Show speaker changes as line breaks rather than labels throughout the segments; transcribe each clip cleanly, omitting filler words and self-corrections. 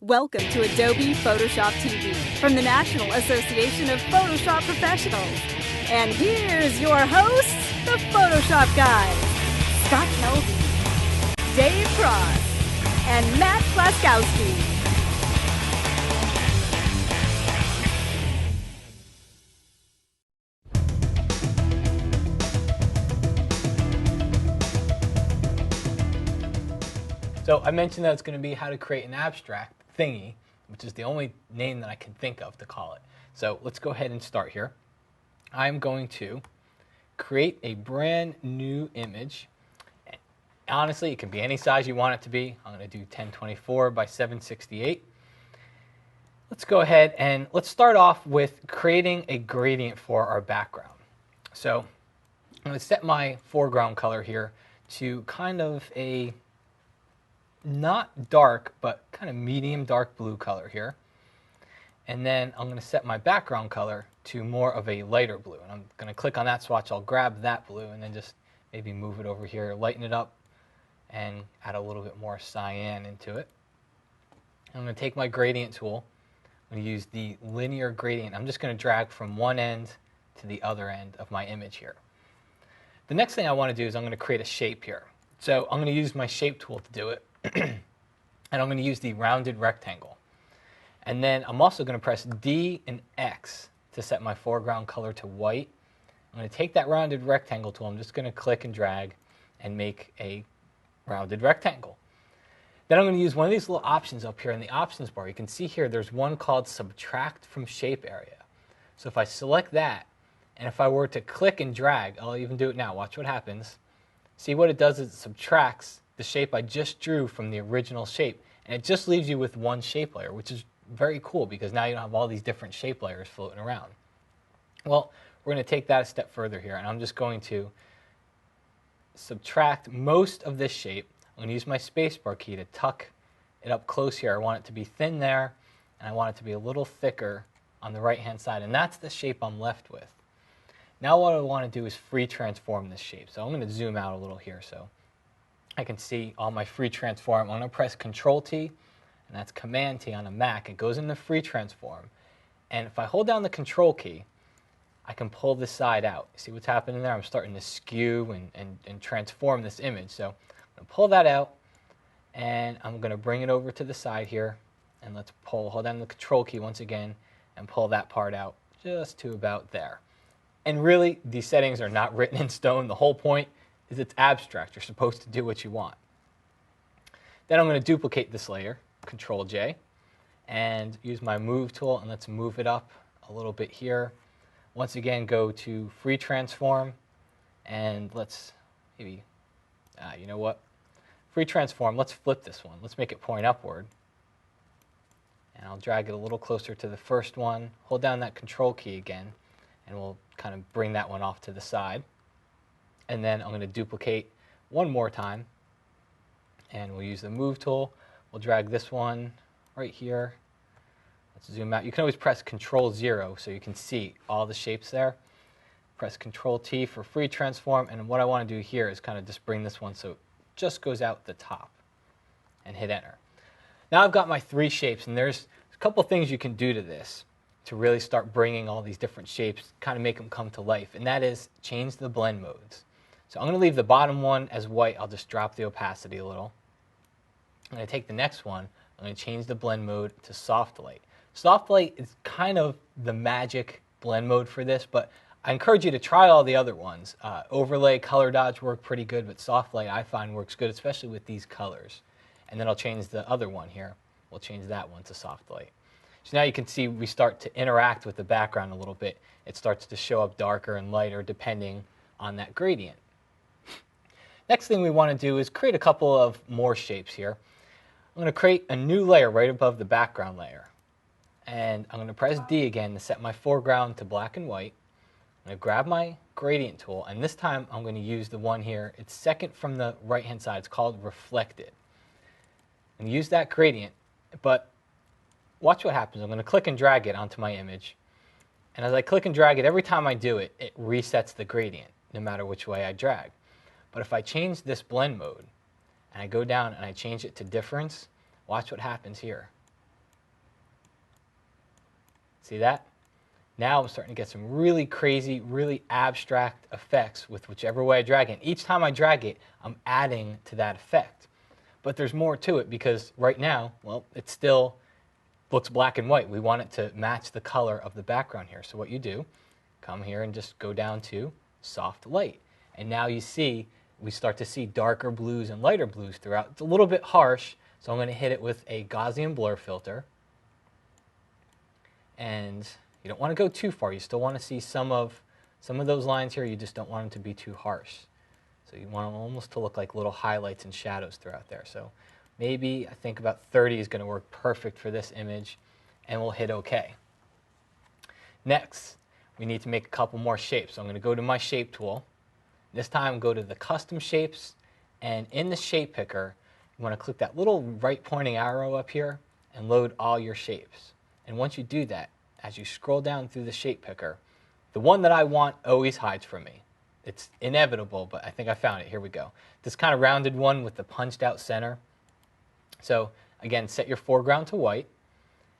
Welcome to Adobe Photoshop TV from the National Association of Photoshop Professionals. And here's your hosts, the Photoshop guys, Scott Kelby, Dave Cross, and Matt Plaskowski.
So I mentioned that it's going to be how to create an abstract thingy, which is the only name that I can think of to call it. So let's go ahead and start here. I'm going to create a brand new image. Honestly, it can be any size you want it to be. I'm going to do 1024 by 768. Let's go ahead and let's start off with creating a gradient for our background. So I'm going to set my foreground color here to kind of a not dark, but kind of medium dark blue color here. And then I'm going to set my background color to more of a lighter blue. And I'm going to click on that swatch. I'll grab that blue and then just maybe move it over here, lighten it up, and add a little bit more cyan into it. I'm going to take my gradient tool. I'm going to use the linear gradient. I'm just going to drag from one end to the other end of my image here. The next thing I want to do is I'm going to create a shape here. So I'm going to use my shape tool to do it. And I'm going to use the rounded rectangle. And then I'm also going to press D and X to set my foreground color to white. I'm going to take that rounded rectangle tool. I'm just going to click and drag and make a rounded rectangle. Then I'm going to use one of these little options up here in the options bar. You can see here there's one called subtract from shape area. So if I select that, and if I were to click and drag, I'll even do it now. Watch what happens. See what it does is it subtracts the shape I just drew from the original shape, and it just leaves you with one shape layer, which is very cool because now you don't have all these different shape layers floating around. Well, we're going to take that a step further here, and I'm just going to subtract most of this shape. I'm going to use my spacebar key to tuck it up close here. I want it to be thin there, and I want it to be a little thicker on the right-hand side, and that's the shape I'm left with. Now what I want to do is free transform this shape. So I'm going to zoom out a little here so I can see all my free transform. I'm going to press Control T, and that's Command T on a Mac. It goes into free transform. And if I hold down the Control key, I can pull this side out. See what's happening there? I'm starting to skew and transform this image. So I'm going to pull that out, and I'm going to bring it over to the side here. And let's hold down the Control key once again, and pull that part out just to about there. And really, these settings are not written in stone. The whole point is it's abstract. You're supposed to do what you want. Then I'm going to duplicate this layer, Control J, and use my Move tool, and let's move it up a little bit here. Once again, go to Free Transform, and let's maybe, you know what? Free Transform, let's flip this one. Let's make it point upward. And I'll drag it a little closer to the first one. Hold down that Control key again, and we'll kind of bring that one off to the side. And then I'm going to duplicate one more time, and we'll use the Move tool. We'll drag this one right here. Let's zoom out. You can always press Control 0 so you can see all the shapes there. Press Control T for free transform, and what I want to do here is kind of just bring this one so it just goes out the top, and hit Enter. Now I've got my three shapes, and there's a couple things you can do to this to really start bringing all these different shapes, kind of make them come to life, and that is change the blend modes. So I'm going to leave the bottom one as white. I'll just drop the opacity a little. I'm going to take the next one. I'm going to change the blend mode to soft light. Soft light is kind of the magic blend mode for this, but I encourage you to try all the other ones. Overlay, color dodge work pretty good, but soft light I find works good, especially with these colors. And then I'll change the other one here. We'll change that one to soft light. So now you can see we start to interact with the background a little bit. It starts to show up darker and lighter depending on that gradient. Next thing we want to do is create a couple of more shapes here. I'm going to create a new layer right above the background layer. And I'm going to press D again to set my foreground to black and white. I'm going to grab my gradient tool, and this time I'm going to use the one here. It's second from the right-hand side. It's called Reflected. And use that gradient, but watch what happens. I'm going to click and drag it onto my image. And as I click and drag it, every time I do it, it resets the gradient, no matter which way I drag. But if I change this blend mode, and I go down and I change it to difference, watch what happens here. See that? Now I'm starting to get some really crazy, really abstract effects with whichever way I drag it. Each time I drag it, I'm adding to that effect. But there's more to it because right now, well, it still looks black and white. We want it to match the color of the background here. So what you do, come here and just go down to soft light. And now you see, we start to see darker blues and lighter blues throughout. It's a little bit harsh, so I'm going to hit it with a Gaussian blur filter. And you don't want to go too far. You still want to see some of those lines here. You just don't want them to be too harsh. So you want them almost to look like little highlights and shadows throughout there. So maybe I think about 30 is going to work perfect for this image, and we'll hit OK. Next, we need to make a couple more shapes. So I'm going to go to my shape tool. This time go to the custom shapes, and in the shape picker, you want to click that little right pointing arrow up here and load all your shapes. And once you do that, as you scroll down through the shape picker, the one that I want always hides from me. It's inevitable, but I think I found it. Here we go. This kind of rounded one with the punched out center. So again, set your foreground to white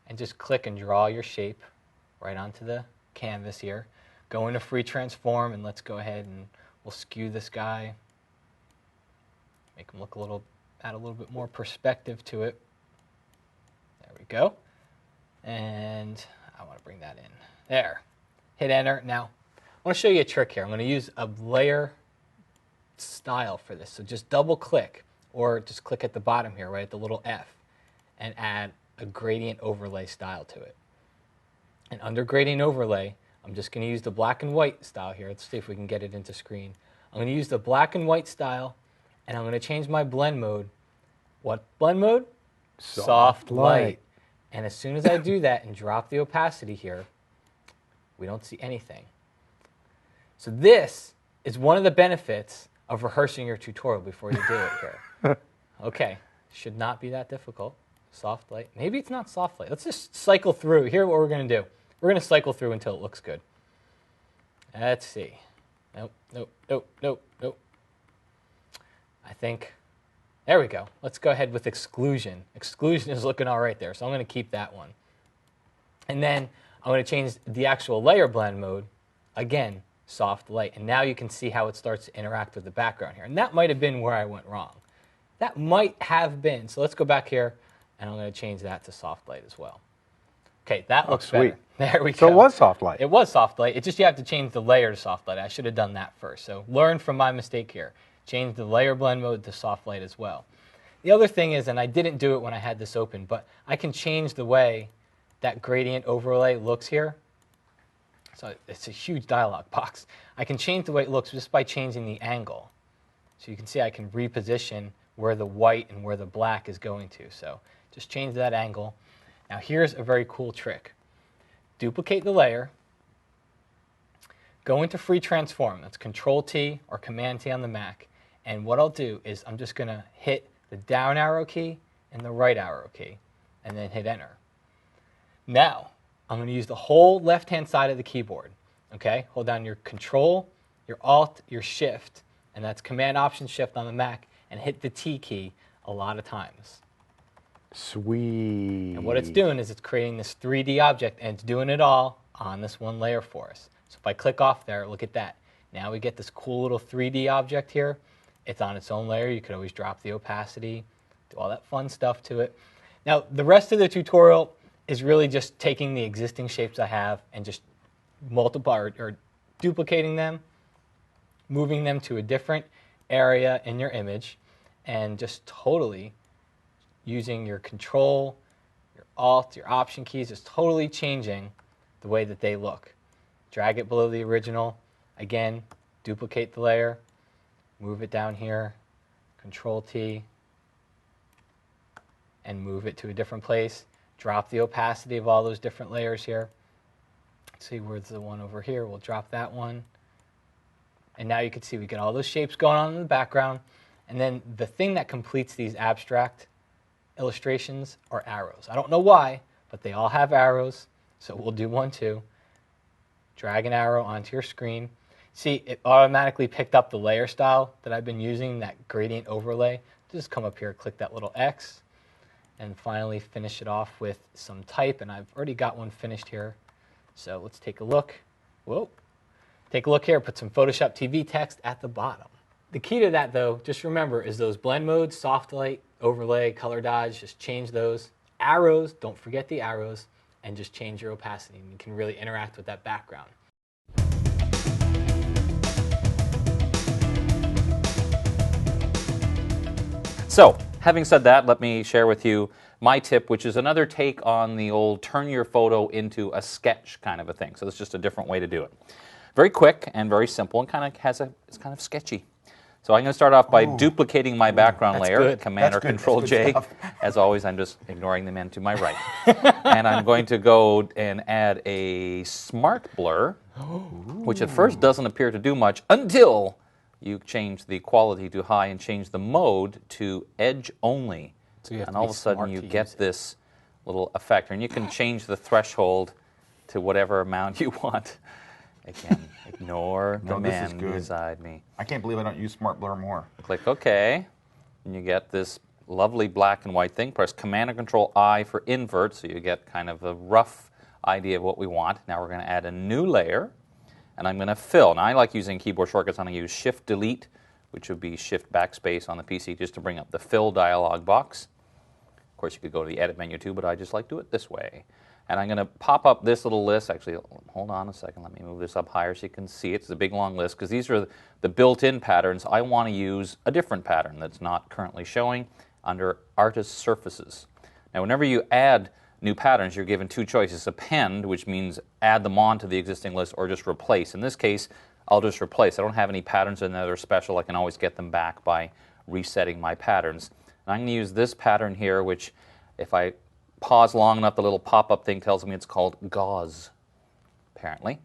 and just click and draw your shape right onto the canvas here. Go into free transform, and let's go ahead and we'll skew this guy. Make him look add a little bit more perspective to it. There we go. And I want to bring that in. There. Hit enter. Now, I want to show you a trick here. I'm going to use a layer style for this. So just double click, or just click at the bottom here, right at the little F, and add a gradient overlay style to it. And under gradient overlay, I'm just going to use the black and white style here. Let's see if we can get it into screen. I'm going to use the black and white style, and I'm going to change my blend mode. What blend mode? Soft light. And as soon as I do that and drop the opacity here, we don't see anything. So this is one of the benefits of rehearsing your tutorial before you do it here. Okay, should not be that difficult. Soft light. Maybe it's not soft light. Let's just cycle through. Here's what we're going to do. We're going to cycle through until it looks good. Let's see. Nope, nope, nope, nope, nope. I think, there we go. Let's go ahead with exclusion. Exclusion is looking all right there, so I'm going to keep that one. And then I'm going to change the actual layer blend mode, again, soft light. And now you can see how it starts to interact with the background here. And that might have been where I went wrong. That might have been. So let's go back here, and I'm going to change that to soft light as well. Okay, that looks
sweet.
Better. There we go.
So it was soft light.
It was soft light. It's just you have to change the layer to soft light. I should have done that first. So learn from my mistake here. Change the layer blend mode to soft light as well. The other thing is, and I didn't do it when I had this open, but I can change the way that gradient overlay looks here. So it's a huge dialog box. I can change the way it looks just by changing the angle. So you can see I can reposition where the white and where the black is going to. So just change that angle. Now here's a very cool trick. Duplicate the layer. Go into free transform. That's Control-T or Command-T on the Mac. And what I'll do is I'm just going to hit the down arrow key and the right arrow key, and then hit enter. Now, I'm going to use the whole left-hand side of the keyboard. Okay? Hold down your Control, your Alt, your Shift, and that's Command-Option-Shift on the Mac, and hit the T key a lot of times.
Sweet.
And what it's doing is it's creating this 3D object, and it's doing it all on this one layer for us. So if I click off there, look at that. Now we get this cool little 3D object here. It's on its own layer. You could always drop the opacity, do all that fun stuff to it. Now, the rest of the tutorial is really just taking the existing shapes I have and just or duplicating them, moving them to a different area in your image, and just totally using your Control, your Alt, your Option keys, just totally changing the way that they look. Drag it below the original. Again, duplicate the layer, move it down here, Control-T, and move it to a different place. Drop the opacity of all those different layers here. Let's see, where's the one over here? We'll drop that one. And now you can see we get all those shapes going on in the background. And then the thing that completes these abstract illustrations are arrows. I don't know why, but they all have arrows. So we'll do one too. Drag an arrow onto your screen. See, it automatically picked up the layer style that I've been using, that gradient overlay. Just come up here, click that little X, and finally finish it off with some type. And I've already got one finished here. So let's take a look. Whoa. Take a look here, put some Photoshop TV text at the bottom. The key to that, though, just remember, is those blend modes, soft light, overlay, color dodge, just change those. Arrows, don't forget the arrows, and just change your opacity, and you can really interact with that background.
So, having said that, let me share with you my tip, which is another take on the old turn your photo into a sketch kind of a thing. So it's just a different way to do it. Very quick and very simple, and it's kind of sketchy. So I'm going to start off by duplicating my background layer,
good.
Command or Control J. As always, I'm just ignoring the man to my right. And I'm going to go and add a smart blur, which at first doesn't appear to do much until you change the quality to high and change the mode to edge only.
So you have
and
to
all
be
of a sudden
smart
you
to
get
use it.
this little effect. And you can change the threshold to whatever amount you want. Again, ignore the man beside me.
I can't believe I don't use Smart Blur more.
Click OK, and you get this lovely black and white thing. Press Command and Control I for invert, so you get kind of a rough idea of what we want. Now we're going to add a new layer, and I'm going to fill. Now I like using keyboard shortcuts. I'm going to use Shift Delete, which would be Shift Backspace on the PC, just to bring up the fill dialog box. Of course, you could go to the Edit menu too, but I just like to do it this way. And I'm going to pop up this little list. Actually, hold on a second. Let me move this up higher so you can see it. It's a big, long list because these are the built-in patterns. I want to use a different pattern that's not currently showing under Artist Surfaces. Now, whenever you add new patterns, you're given two choices. Append, which means add them on to the existing list, or just replace. In this case, I'll just replace. I don't have any patterns in there that are special. I can always get them back by resetting my patterns. And I'm going to use this pattern here, which if I pause long enough, the little pop-up thing tells me it's called gauze, apparently,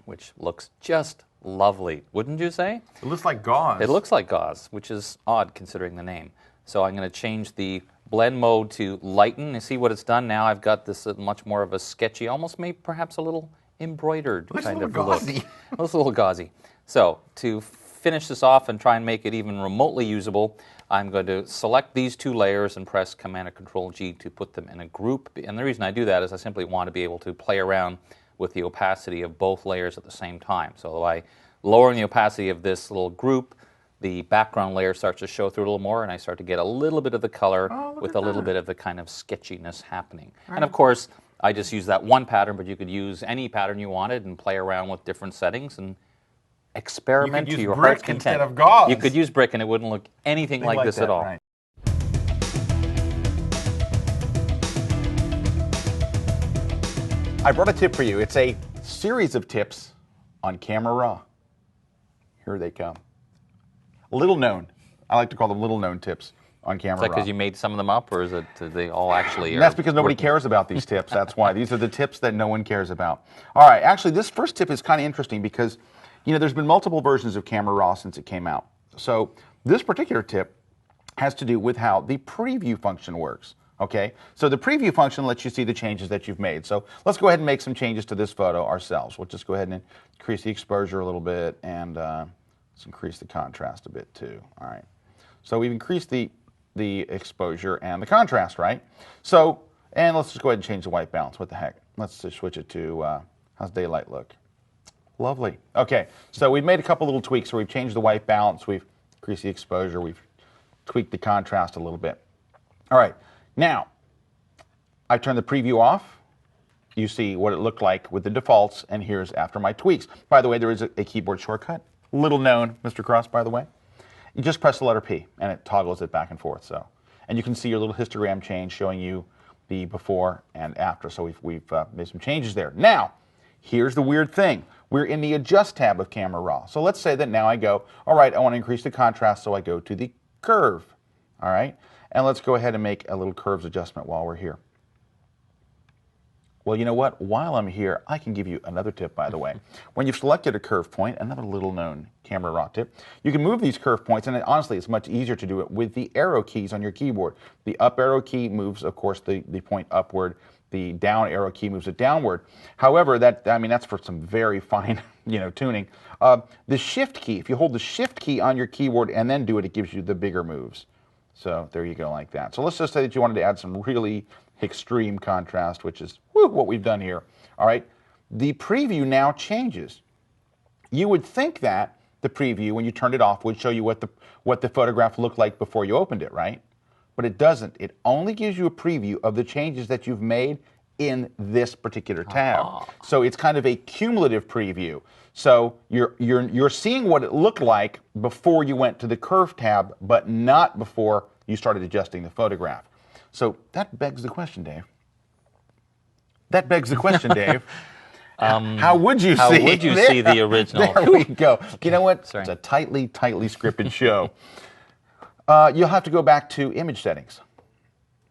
which looks just lovely, wouldn't you say?
It looks like gauze.
It looks like gauze, which is odd considering the name. So I'm going to change the blend mode to lighten. You see what it's done now? I've got this much more of a sketchy, almost maybe perhaps a little embroidered kind of look. It looks a little gauzy. So to finish this off and try and make it even remotely usable, I'm going to select these two layers and press Command or Control G to put them in a group. And the reason I do that is I simply want to be able to play around with the opacity of both layers at the same time. So by lowering the opacity of this little group, the background layer starts to show through a little more, and I start to get a little bit of the color with a little bit of the kind of sketchiness happening. And of course, I just use that one pattern, but you could use any pattern you wanted and play around with different settings and experiment to your heart's content.
Instead of gauze.
You could use brick and it wouldn't look anything like this
that,
at all.
Right. I brought a tip for you. It's a series of tips on Camera Raw. Here they come. Little known. I like to call them little known tips on Camera
Is that
Raw.
because you made some of them up, or is it they all actually are?
That's because nobody cares about these tips. That's why. These are the tips that no one cares about. All right. Actually, this first tip is kind of interesting because, you know, there's been multiple versions of Camera Raw since it came out. So this particular tip has to do with how the preview function works. Okay, so the preview function lets you see the changes that you've made. So let's go ahead and make some changes to this photo ourselves. We'll just go ahead and increase the exposure a little bit, and let's increase the contrast a bit too. All right, so we've increased the exposure and the contrast, right? So, and let's just go ahead and change the white balance. What the heck? Let's just switch it to, how's daylight look? Lovely. Okay, so we've made a couple little tweaks. So we've changed the white balance, we've increased the exposure, we've tweaked the contrast a little bit. All right. Now, I turned the preview off. You see what it looked like with the defaults, and here's after my tweaks. By the way, there is a keyboard shortcut, little known, Mr. Cross, by the way. You just press the letter P, and it toggles it back and forth. So, and you can see your little histogram change showing you the before and after. So we've made some changes there. Now, here's the weird thing. We're in the Adjust tab of Camera Raw. So let's say that now I go, all right, I want to increase the contrast, so I go to the Curve. All right. And let's go ahead and make a little curves adjustment while we're here. Well, you know what? While I'm here, I can give you another tip, by the way. When you've selected a curve point, another little known Camera Raw tip, you can move these curve points, and honestly, it's much easier to do it with the arrow keys on your keyboard. The up arrow key moves, of course, the point upward. The down arrow key moves it downward. However, that's for some very fine, tuning. The Shift key, if you hold the Shift key on your keyboard and then do it, it gives you the bigger moves. So there you go, like that. So let's just say that you wanted to add some really extreme contrast, which is what we've done here. All right. the preview now changes. You would think that the preview, when you turned it off, would show you what the photograph looked like before you opened it, right? But it doesn't. It only gives you a preview of the changes that you've made in this particular tab. So it's kind of a cumulative preview. So you're seeing what it looked like before you went to the curve tab, but not before you started adjusting the photograph. So that begs the question, Dave. How would you see
the original?
There we go. You know what?
Sorry.
It's a tightly scripted show. You'll have to go back to image settings,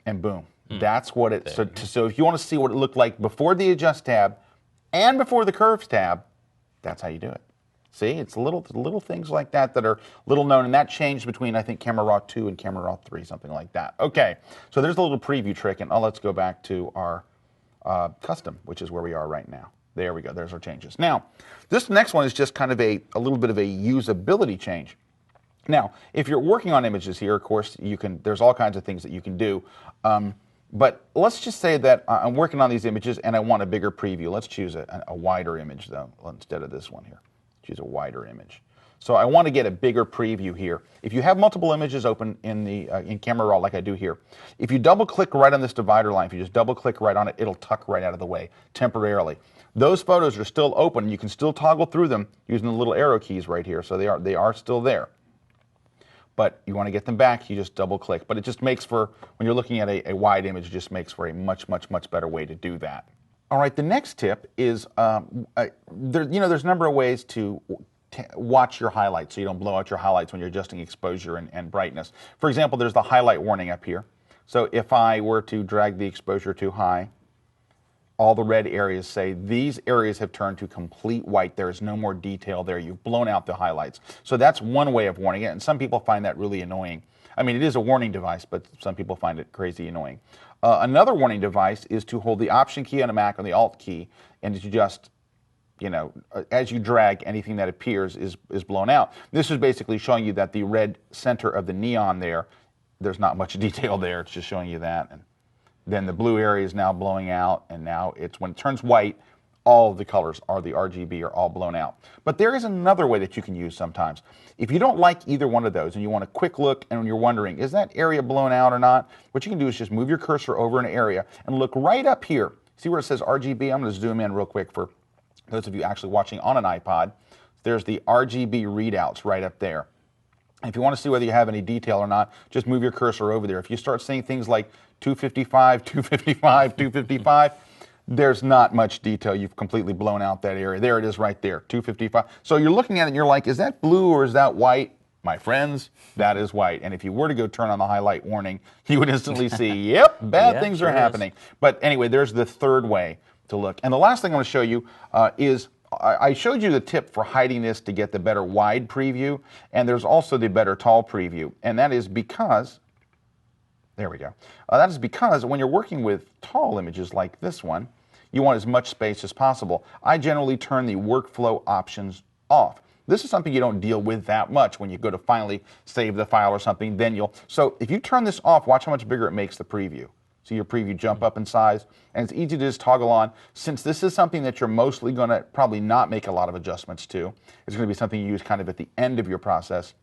and boom. That's what it. So if you want to see what it looked like before the adjust tab and before the curves tab, that's how you do it. See, it's little things like that that are little known, and that changed between, I think, Camera Raw 2 and Camera Raw 3, something like that. Okay, so there's a little preview trick, and let's go back to our custom, which is where we are right now. There we go. There's our changes. Now, this next one is just kind of a little bit of a usability change. Now, if you're working on images here, of course, there's all kinds of things that you can do. But let's just say that I'm working on these images and I want a bigger preview. Let's choose a wider image, though, instead of this one here. Choose a wider image. So I want to get a bigger preview here. If you have multiple images open in Camera Raw like I do here, if you double-click right on this divider line, if you just double-click right on it, it'll tuck right out of the way temporarily. Those photos are still open. You can still toggle through them using the little arrow keys right here. So they are still there. But you want to get them back, you just double-click. But it just makes for, when you're looking at a wide image, it just makes for a much better way to do that. All right, the next tip is, there's a number of ways to watch your highlights so you don't blow out your highlights when you're adjusting exposure and brightness. For example, there's the highlight warning up here. So if I were to drag the exposure too high, all the red areas say these areas have turned to complete white. There is no more detail there. You've blown out the highlights. So that's one way of warning it, and some people find that really annoying. I mean, it is a warning device, but some people find it crazy annoying. Another warning device is to hold the Option key on a Mac or the Alt key, and to just, as you drag, anything that appears is blown out. This is basically showing you that the red center of the neon there's not much detail there. It's just showing you that. And then the blue area is now blowing out, and now when it turns white, all of the colors are the RGB are all blown out. But there is another way that you can use sometimes. If you don't like either one of those and you want a quick look and you're wondering, is that area blown out or not? What you can do is just move your cursor over an area and look right up here. See where it says RGB? I'm going to zoom in real quick for those of you actually watching on an iPod. There's the RGB readouts right up there. If you want to see whether you have any detail or not, just move your cursor over there. If you start seeing things like 255, 255, 255, there's not much detail. You've completely blown out that area. There it is right there, 255. So you're looking at it and you're like, is that blue or is that white? My friends, that is white. And if you were to go turn on the highlight warning, you would instantly see, yep, bad things are happening. But anyway, there's the third way to look. And the last thing I want to show you is I showed you the tip for hiding this to get the better wide preview, and there's also the better tall preview. And that is because, there we go. That is because when you're working with tall images like this one, you want as much space as possible. I generally turn the workflow options off. This is something you don't deal with that much when you go to finally save the file or something. So if you turn this off, watch how much bigger it makes the preview. See your preview jump up in size, and it's easy to just toggle on. Since this is something that you're mostly going to probably not make a lot of adjustments to, it's going to be something you use kind of at the end of your process.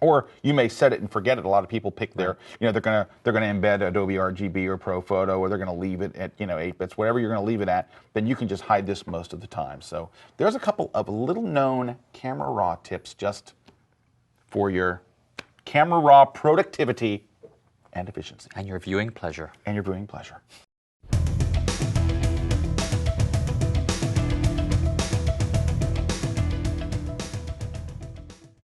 Or you may set it and forget it. A lot of people pick their, they're going to embed Adobe RGB or ProPhoto, or they're going to leave it at 8 bits, whatever you're going to leave it at. Then you can just hide this most of the time. So there's a couple of little known Camera Raw tips just for your Camera Raw productivity and efficiency.
And your viewing pleasure.
And your viewing pleasure.